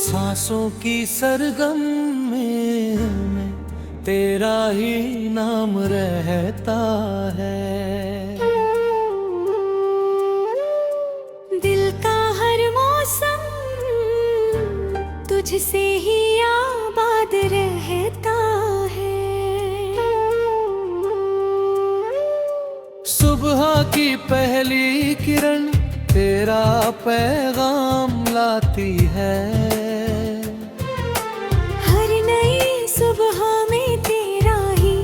सांसों की सरगम में तेरा ही नाम रहता है। दिल का हर मौसम तुझसे ही आबाद रहता है। सुबह की पहली किरण तेरा पैगाम लाती है। हर नई सुबह में तेरा ही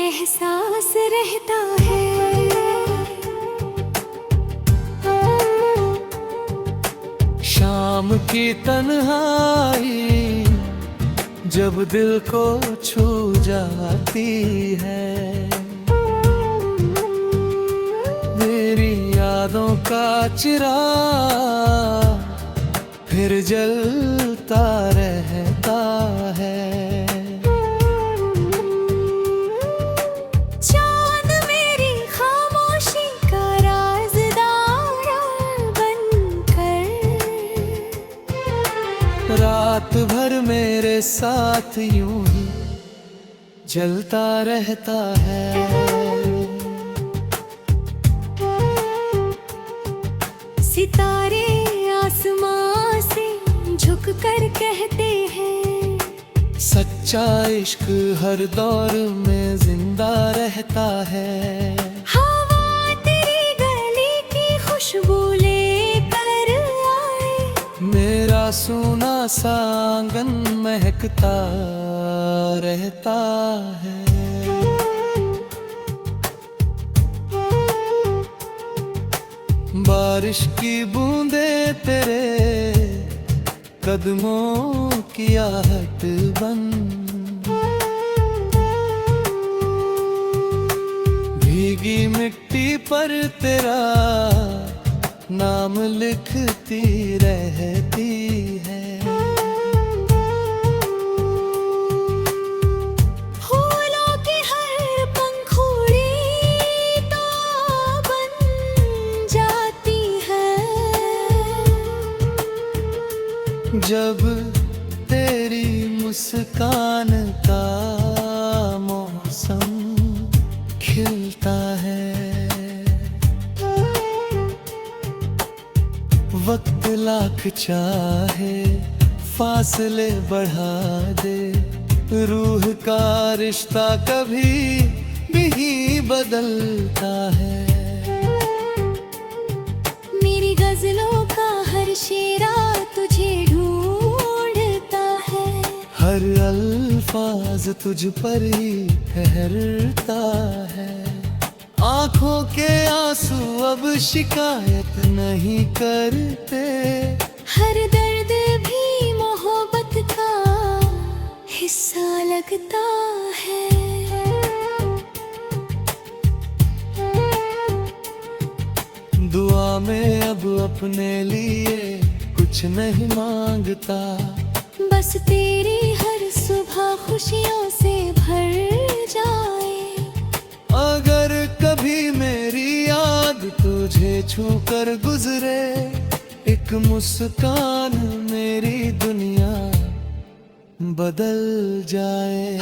एहसास रहता है। शाम की तन्हाई जब दिल को छू जाती है, मेरी यादों का चिराग फिर जलता रहता है। चांद मेरी खामोशी का राज़दार बनकर रात भर मेरे साथ यूं ही जलता रहता है। सितारे आसमां से झुक कर कहते हैं, सच्चा इश्क हर दौर में जिंदा रहता है। हवा तेरी गली की खुशबू लेकर आए, मेरा सूना सा आंगन महकता रहता है। बारिश की बूंदें तेरे कदमों की आहट बन, भीगी मिट्टी पर तेरा नाम लिखती रहती है। फूलों की हर पंखुड़ी तो बन जाती है, जब तेरी मुस्कान का मौसम खिलता है। वक्त लाख चाहे फासले बढ़ा दे, रूह का रिश्ता कभी भी बदलता है। मेरी गजलों का हर शेरा तुझे ढूंढता है, हर अल्फाज तुझ पर ही ठहरता है। आंखों के आंसू अब शिकायत नहीं करते, हर दर्द भी मोहब्बत का हिस्सा लगता है। दुआ में अब अपने लिए कुछ नहीं मांगता, बस तेरी हर सुबह खुशियों से भर जाए। अगर कभी मेरी याद तुझे छू कर गुजरे, एक मुस्कान मेरी दुनिया बदल जाए।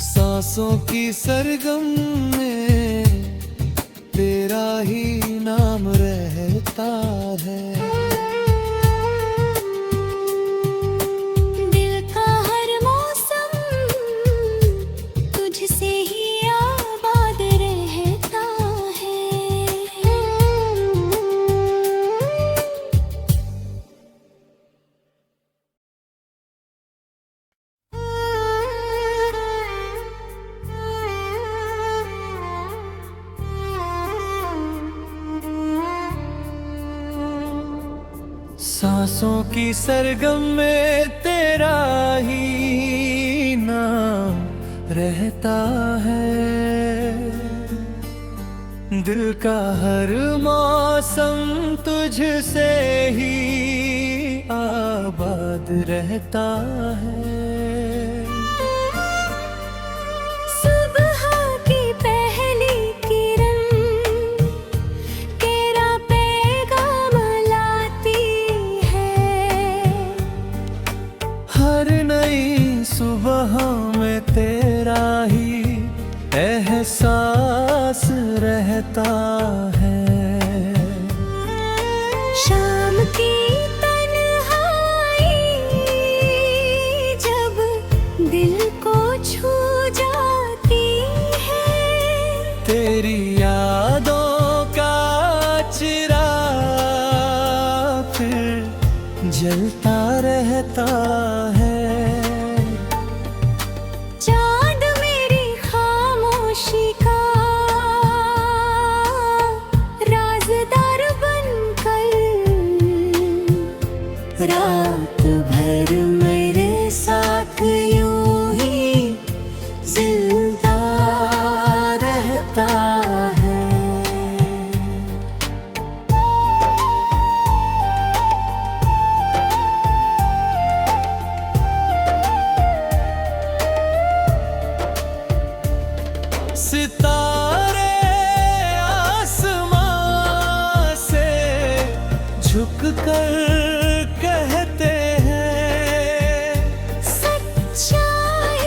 सांसों की सरगम में तेरा ही नाम रहता है। दिल का हर मौसम तुझसे ही आबाद रहता है। सांसों की सरगम में तेरा ही नाम रहता है। दिल का हर मौसम तुझसे ही आबाद रहता है। सुबह की पहली एहसास रहता है। शाम की तन्हाई जब दिल को छू जाती है, तेरी यादों का चिराग फिर जलता रहता है। चांद मेरी खामोशी का राज़दार बनकर रात भर मेरे साथ यूं ही जिंदा रहता है। सितारे आसमां से झुक कर कहते हैं, सच्चा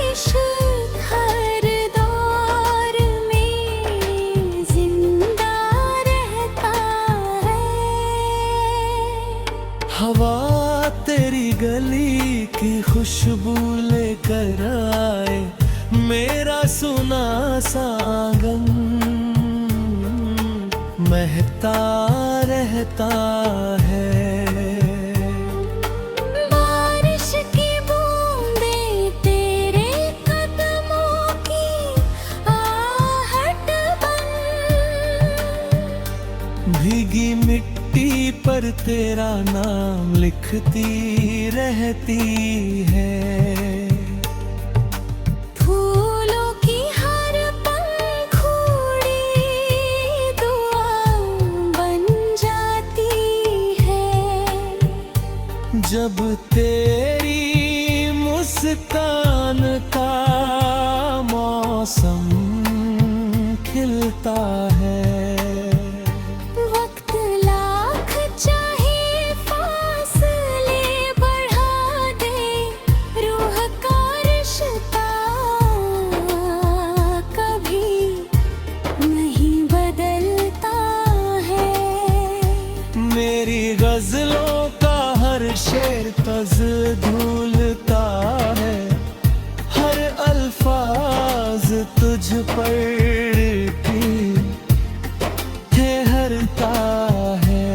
इश्क हर दौर में जिंदा रहता है। हवा तेरी गली की खुशबू लेकर आए, मेरा सुना सा आंगन महकता रहता है। बारिश की बूंदें तेरे कदमों की आहट बन, भीगी मिट्टी पर तेरा नाम लिखती रहती है। फूलों की हर पंखुड़ी दुआ बन जाती है। जब तेरी मुस्कान का मौसम खिलता है। वक्त लाख चाहे फासले बढ़ा दे, रूह का रिश्ता कभी नहीं बदलता है। मेरी गजलों का हर शेर तज धूलता है, हर अल्फाज तुझ पर ठहरता है।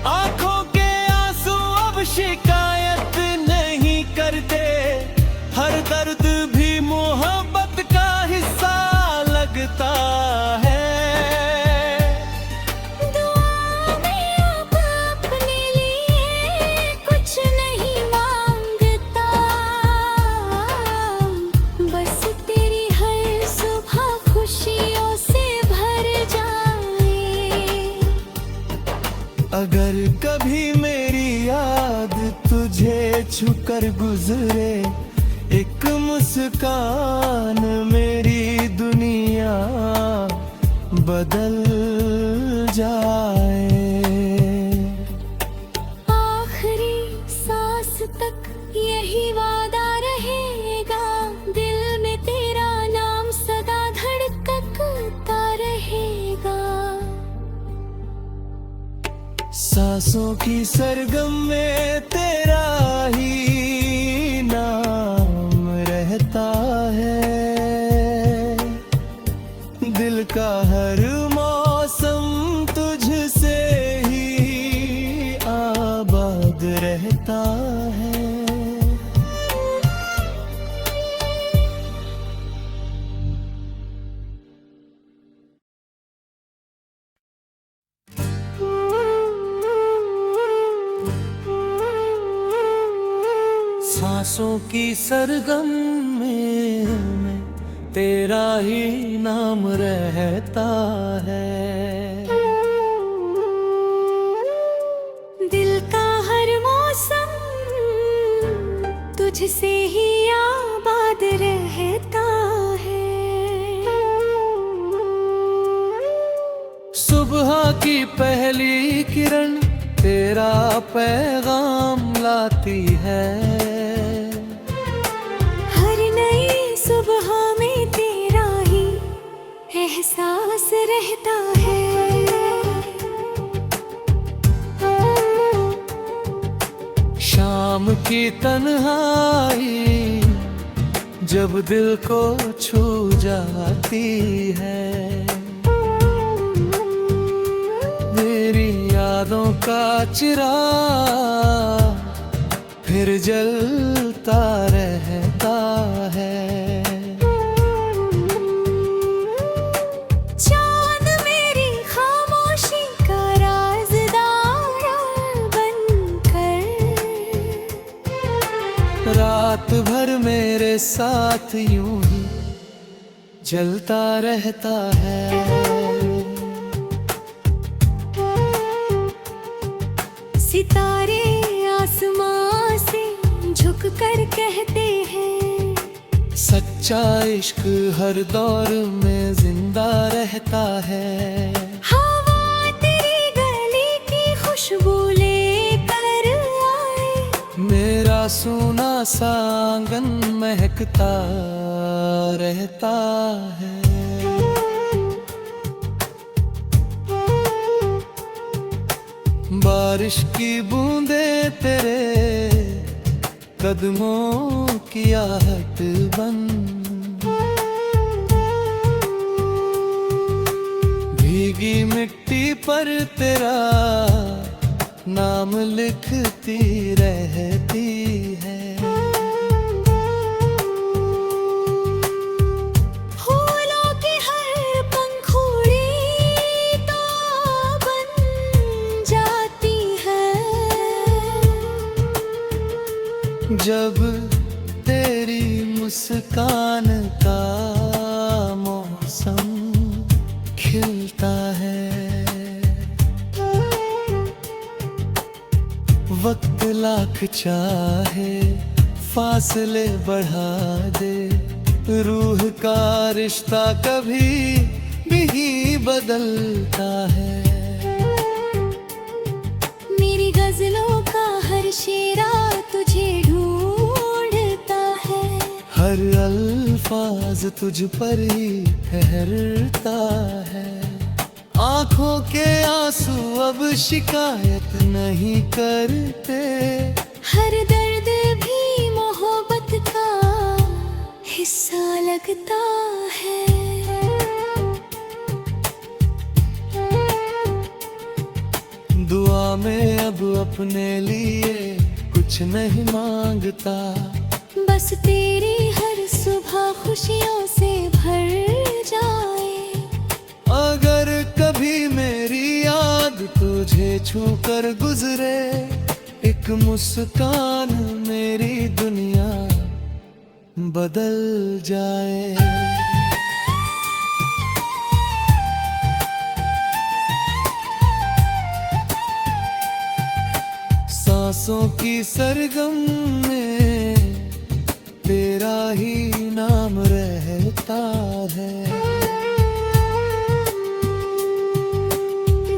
आंखों के आंसू अब शिकायत नहीं करते, हर दर्द भी मोहब्बत का हिस्सा लगता है। दुआ में अब अपने लिए कुछ नहीं मांगता, बस तेरी हर सुबह खुशियों से भर जाए। अगर कभी मेरी याद तुझे छूकर गुजरे, एक मुस्कान मेरी दुनिया बदल जाए। आखिरी सांस तक यही वादा रहेगा, दिल में तेरा नाम सदा धड़कता रहेगा। सांसों की सरगम में तेरा ही नाम रहता है। दिल का हर मौसम तुझसे ही आबाद रहता है। सांसों की सरगम में तेरा ही नाम रहता है। दिल का हर मौसम तुझसे ही आबाद रहता है। सुबह की पहली किरण तेरा पैगाम लाती है। हर नई सुबह में पास रहता है। शाम की तन्हाई जब दिल को छू जाती है, मेरी यादों का चिराग फिर जलता रहता है। चांद मेरी खामोशी का राज़दार बनकर रात भर मेरे साथ यूं ही जलता रहता है। सितारे आसमां से झुक कर कहते हैं, सच्चा इश्क हर दौर में जिंदा रहता है। हवा तेरी गली की खुशबू लेकर आए, मेरा सूना सा आंगन महकता रहता है। बारिश की बूंदें तेरे कदमों की आहट बन, भीगी मिट्टी पर तेरा नाम लिखती रहती है। फूलों की हर पंखुड़ी तो बन जाती है, जब तेरी मुस्कान का मौसम खिलता है। वक्त लाख चाहे फासले बढ़ा दे, रूह का रिश्ता कभी भी बदलता है। मेरी गजलों का हर शेरा तुझे ढूंढता है, हर अल्फाज तुझ पर ही ठहरता है। आंखों के आंसू अब शिकायत नहीं करते, हर दर्द भी मोहब्बत का हिस्सा लगता है। दुआ में अब अपने लिए कुछ नहीं मांगता, बस तेरी हर सुबह खुशियों से भर जाए। अगर कभी मेरी याद तुझे छू कर गुजरे, एक मुस्कान मेरी दुनिया बदल जाए। सांसों की सरगम में तेरा ही नाम रहता है।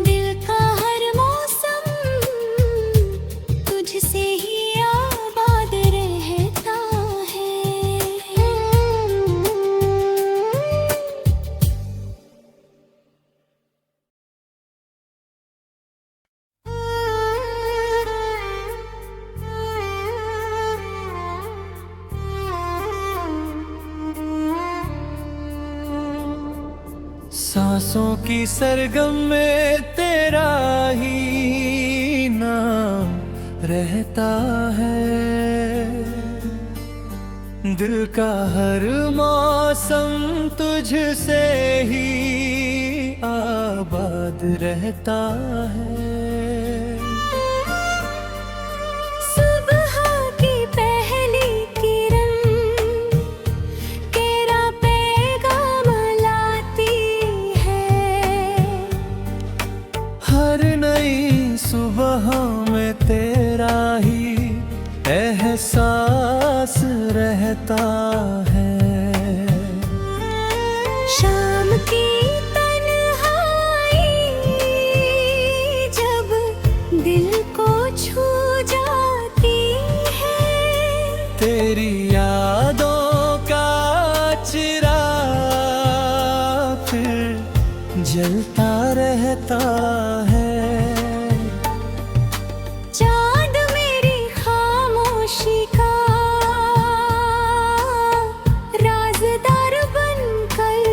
दिल का हर मौसम तुझसे ही आबाद रहता है। सांसों की सरगम में तेरा ही नाम रहता है। दिल का हर मौसम तुझसे ही आबाद रहता है। सुबह की पहली किरण तेरा पैगाम लाती है, हर नई सुबह में तेरा ही एहसास रहता है। शाम की तन्हाई जब दिल को छू जाती है, तेरी यादों का चिराग फिर जलता रहता है। चांद मेरी खामोशी का राज़दार बनकर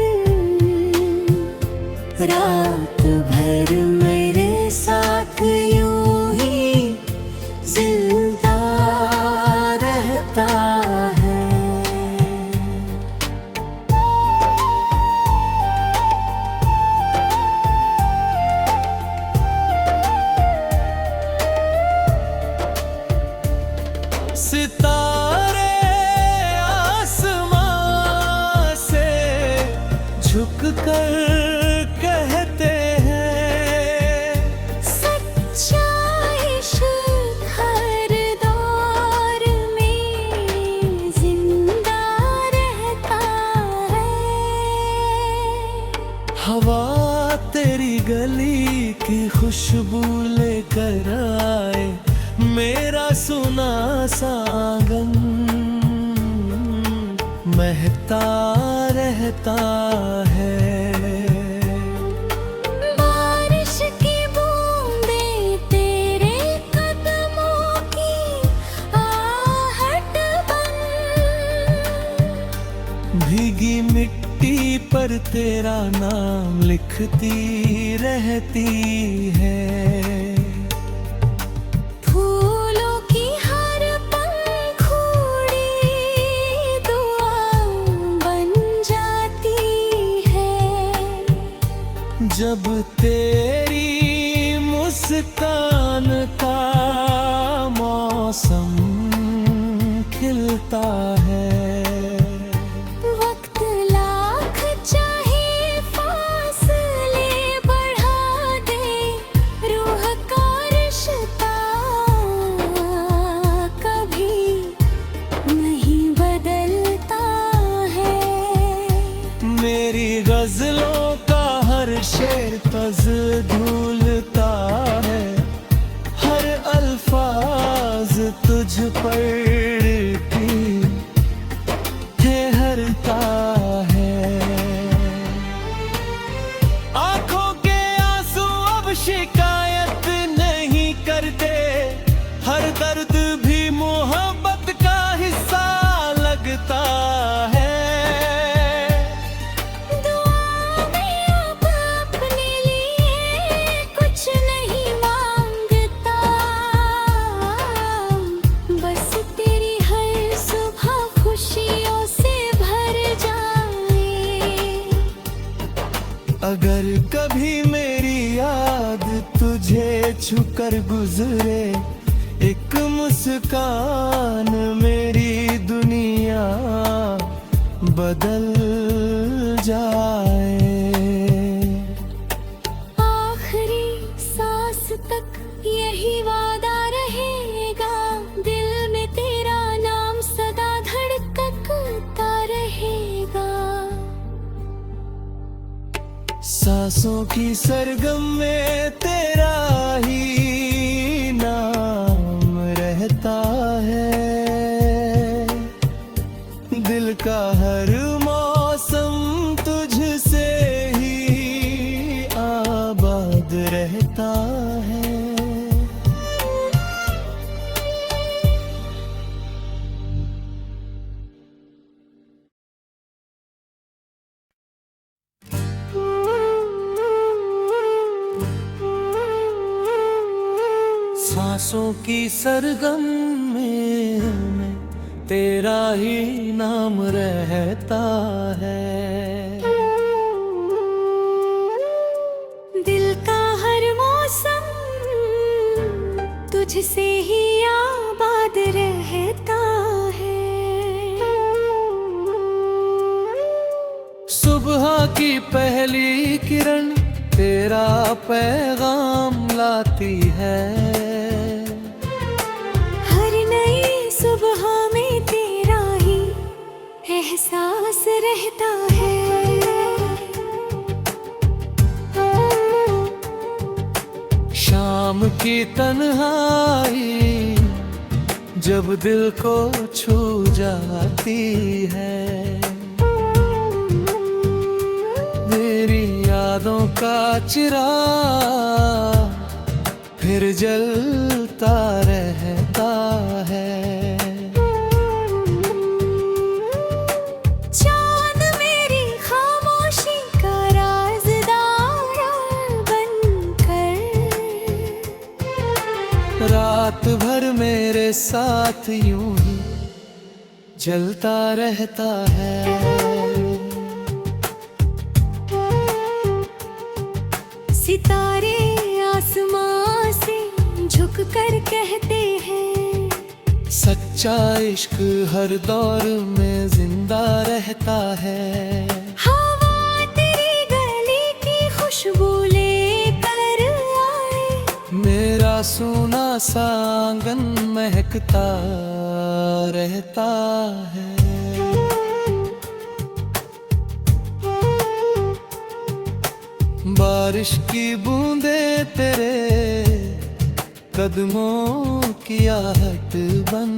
रात भर मेरे साथ यूं ही जिंदा रहता है। सितारे आसमां से झुक कर कहते हैं, सच्चा इश्क हर दौर में जिंदा रहता है। हवा तेरी गली की खुशबू लेकर आए, मेरा सुना सा आंगन महकता रहता है। बारिश की बूंदें तेरे कदमों की आहट बन, भीगी मिट्टी पर तेरा नाम लिखती रहती है। फूलों की हर पंखुड़ी दुआ बन जाती है। जब तेरी मुस्कान का मौसम खिलता है। वक्त लाख चाहे फासले बढ़ा दे, रूह का रिश्ता कभी नहीं बदलता है। मेरी गजलों का हर शेर तज धूलता है, हर अल्फाज तुझ पर ठहरता है। आंखों के आंसू अब शिकायत नहीं करते, हर दर्द भी मोहब्बत का हिस्सा लगता है। दुआ में अब अपने लिए कुछ नहीं मांगता, बस तेरी हर सुबह खुशियों से भर जाए। अगर कभी मेरी याद तुझे छूकर गुजरे, एक मुस्कान मेरी दुनिया बदल जाए। आखिरी सांस तक यही वादा रहेगा, दिल में तेरा नाम सदा धड़कता रहेगा। सांसों की सरगम में तेरा ही नाम रहता है। दिल का हर मौसम तुझसे ही आबाद रहता है। सांसों की सरगम में तेरा ही नाम रहता है। दिल का हर मौसम तुझसे ही आबाद रहता है। सुबह की पहली किरण तेरा पैगाम लाती है। हर नई सुबह में तेरा ही एहसास रहता है। शाम की तन्हाई जब दिल को छू जाती है, मेरी यादों का चिराग फिर जलता रहता है। चांद मेरी खामोशी का राज़दार बनकर रात भर मेरे साथ यूं ही जलता रहता है। सितारे आसमां से झुक कर कहते हैं, सच्चा इश्क हर दौर में जिंदा रहता है। हवा तेरी गली की खुशबू लेकर आए, मेरा सोना सा आंगन महकता रहता है। बारिश की बूंदें तेरे कदमों की आहट बन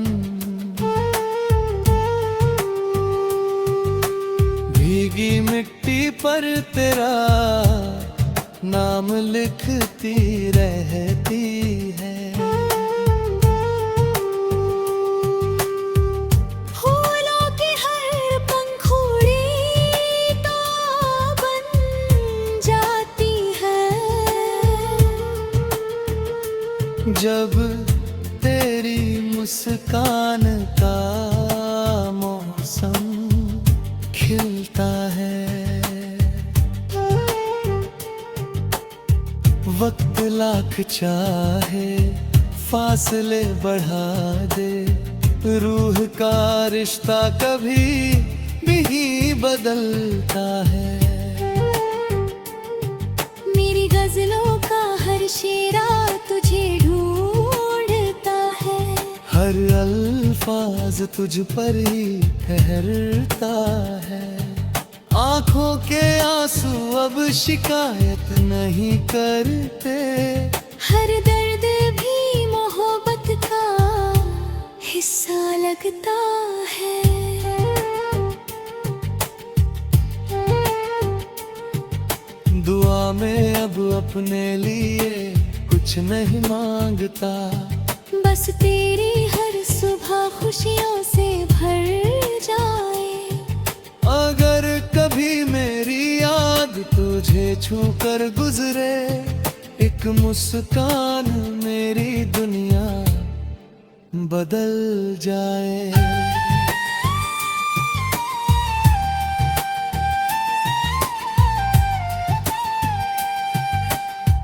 भीगी मिट्टी पर तेरा नाम लिखती रहती है। फूलों की हर पंखुड़ी तो बन जाती है, जब तेरी मुस्कान का मौसम खिलता है। वक्त लाख चाहे फासले बढ़ा दे, रूह का रिश्ता कभी भी बदलता है। मेरी गजलों का हर शेरा तुझे ढूंढता है, हर अल्फाज तुझ पर ही ठहरता है। आंखों के आंसू अब शिकायत नहीं करते, हर दर्द भी मोहब्बत का हिस्सा लगता है। दुआ में अब अपने लिए कुछ नहीं मांगता, बस तेरी हर सुबह खुशियों से भर जाए। अगर कभी मेरी याद तुझे छू कर गुजरे, एक मुस्कान मेरी दुनिया बदल जाए।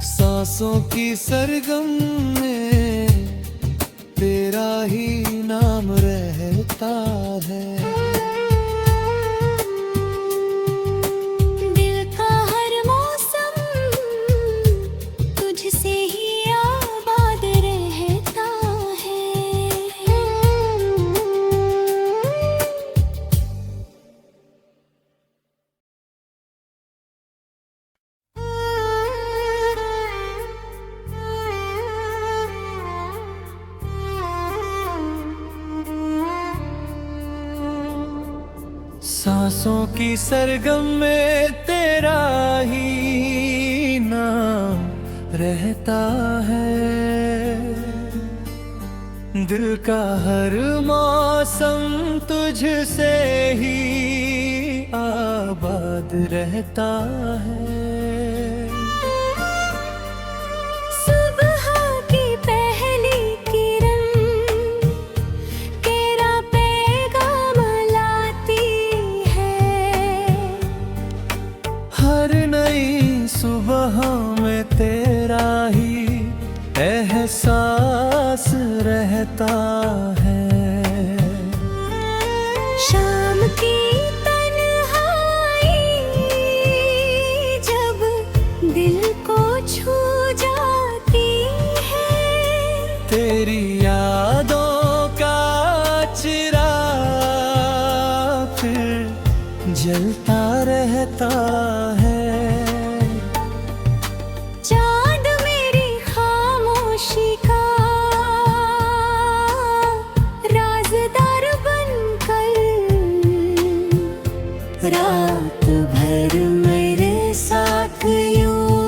सांसों की सरगम में तेरा ही नाम रहता है। दिल का हर मौसम तुझसे ही आबाद रहता है। सांसों की सरगम में तेरा ही नाम रहता है। दिल का हर मौसम तुझसे ही आबाद रहता है। सुबह की पहली किरण तेरा पैगाम लाती है, हर नई सुबह में तेरा ही एहसास रहता है। शाम की तन्हाई जब दिल को छू जाती है, तेरी यादों का चिराग फिर जलता रहता है। चांद मेरी खामोशी का राज़दार बनकर रात भर मेरे साथ यूं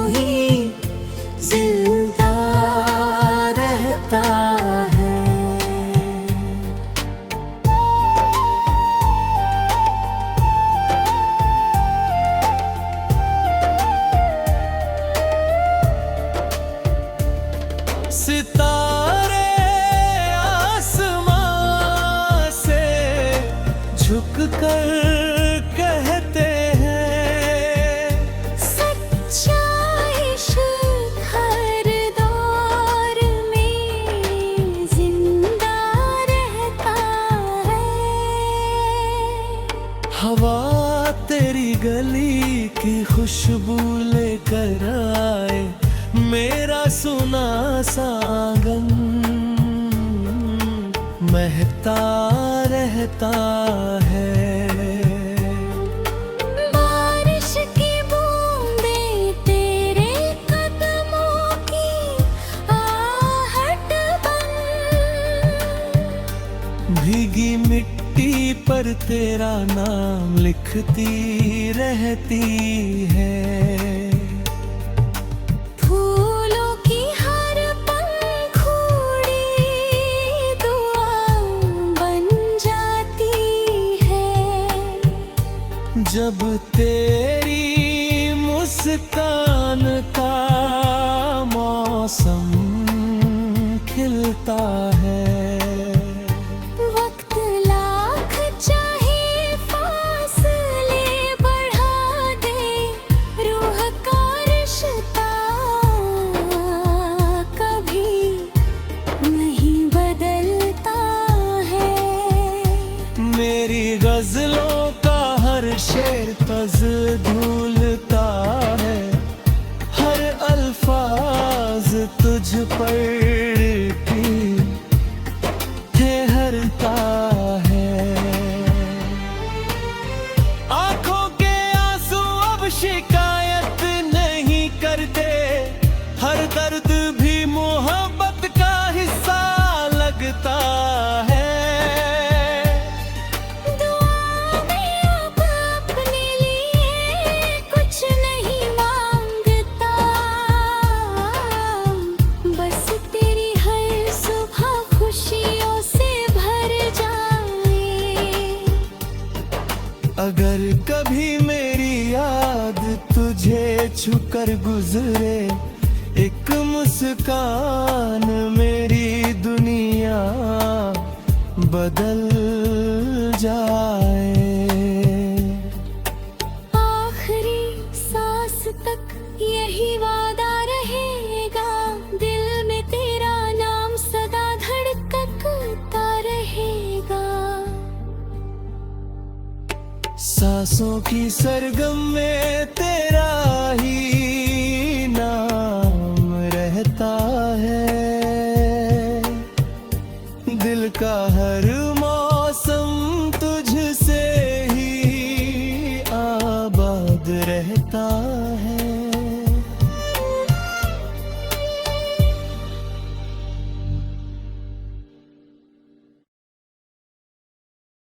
कली की खुशबू लेकर आए मेरा सुना सा आंगन, महकता रहता है। बारिश की बूंदें तेरे कदमों की आहट बन, भीगी मिट्टी पर तेरा नाम लिखती रहती है। फूलों की हर पंखुड़ी दुआ बन जाती है। जब तेरी मुस्कान का मौसम खिलता है। वक्त लाख चाहे फासले बढ़ा दे, रूह का रिश्ता कभी नहीं बदलता है। मेरी गजलों का हर शेर तज धूलता है, हर अल्फाज तुझ पर ठहरता है। आंखों के आंसू अब शिकायत नहीं करते, हर दर्द भी मोहब्बत का हिस्सा लगता है। दुआ में अब अपने लिए कुछ नहीं मांगता, बस तेरी हर सुबह खुशियों से भर जाए। अगर कभी मेरी याद तुझे छूकर गुजरे, एक मुस्कान मेरी दुनिया बदल जाए। आखिरी सांस तक यही वादा रहेगा, दिल में तेरा नाम सदा धड़कता रहेगा। सांसों की सरगम में तेरा ही